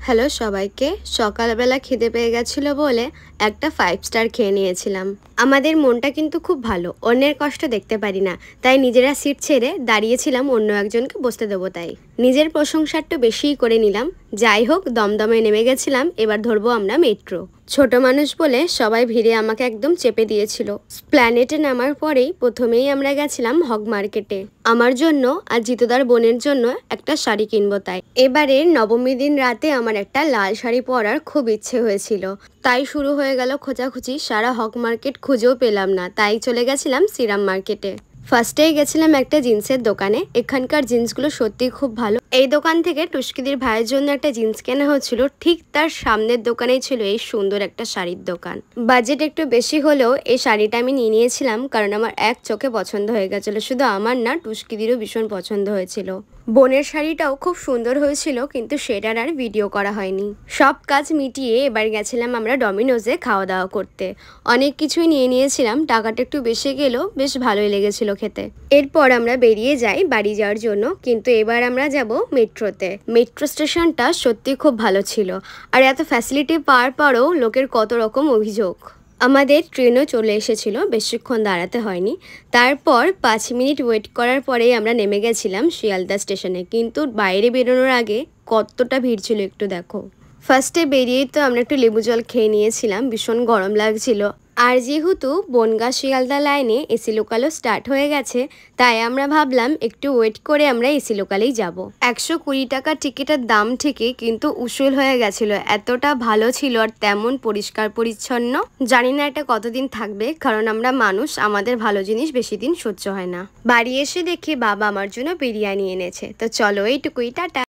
Hello সবাইকে। সকালবেলা খিদে পেয়ে গেছিল বলে একটা 5 স্টার খেয়ে নিয়েছিলাম। আমাদের মনটা কিন্তু খুব ভালো, অন্যের কষ্ট দেখতে পারি না, তাই নিজেরা সিট ছেড়ে দাঁড়িয়েছিলাম অন্য একজনকে বসতে দেবো তাই। নিজের প্রশংসা একটু বেশিই করে নিলাম। যাই হোক, দমদমে নেমে গেছিলাম, এবার ধরবো আমরা মেট্রো। ছোট মানুষ বলে সবাই ভিড়ে আমাকে একদম চেপে দিয়েছিল। প্ল্যানেটে নামার পরেই প্রথমেই আমরা গেছিলাম হগ মার্কেটে। আমার জন্য আর জিতুদার বোনের জন্য একটা শাড়ি কিনবো তাই। এবারের নবমী দিন রাতে আমার একটা লাল শাড়ি পরার খুব ইচ্ছে হয়েছিল, তাই শুরু হয়ে গেল খোঁজাখুঁজি। সারা হগ মার্কেট খুঁজেও পেলাম না, তাই চলে গেছিলাম শ্রীরাম মার্কেটে। ফার্স্টেই গেছিলাম একটা জিন্সের দোকানে। এখানকার জিন্সগুলো সত্যি খুব ভালো। এই দোকান থেকে টুস্কিদির ভাইয়ের জন্য একটা জিন্স কেনা হচ্ছিল, ঠিক তার সামনের দোকানেই ছিল এই সুন্দর একটা শাড়ির দোকান। বাজেট একটু বেশি হলেও এই শাড়িটা আমি নিয়ে নিয়েছিলাম, কারণ আমার এক চোখে পছন্দ হয়ে গেছিলো। শুধু আমার না, টুস্কিদিরও ভীষণ পছন্দ হয়েছিল। বোনের শাড়িটাও খুব সুন্দর হয়েছিল, কিন্তু সেটার আর ভিডিও করা হয়নি। সব কাজ মিটিয়ে এবার গেছিলাম আমরা ডমিনোজে খাওয়া দাওয়া করতে। অনেক কিছুই নিয়ে নিয়েছিলাম, টাকাটা একটু বেশি গেলেও বেশ ভালোই লেগেছিল খেতে। এরপর আমরা বেরিয়ে যাই বাড়ি যাওয়ার জন্য, কিন্তু এবার আমরা যাব মেট্রোতে। মেট্রো স্টেশনটা সত্যি খুব ভালো ছিল, আর এত ফ্যাসিলিটি পাওয়ার পরও লোকের কত রকম অভিযোগ। আমাদের ট্রেনও চলে এসেছিল, বেশিক্ষণ দাঁড়াতে হয়নি। তারপর 5 মিনিট ওয়েট করার পরেই আমরা নেমে গেছিলাম শিয়ালদা স্টেশনে। কিন্তু বাইরে বেরোনোর আগে কতটা ভিড় ছিল একটু দেখো। ফার্স্টে বেরিয়েই তো আমরা একটু লেবু জল খেয়ে নিয়েছিলাম, ভীষণ গরম লাগছিল। আর যেহেতু বনগাঁ শিয়ালদা লাইনে এসি লোকালও স্টার্ট হয়ে গেছে, তাই আমরা ভাবলাম একটু ওয়েট করে আমরা এসি লোকালেই যাব। 120 টাকা টিকিটের দাম ঠিকই, কিন্তু উসুল হয়ে গেছিল। এতটা ভালো ছিল আর তেমন পরিষ্কার পরিচ্ছন্ন। জানি না এটা কতদিন থাকবে, কারণ আমরা মানুষ, আমাদের ভালো জিনিস বেশি দিন সহ্য হয় না। বাড়ি এসে দেখি বাবা আমার জন্য বিরিয়ানি এনেছে। তো চলো, এইটুকুই, টাটা।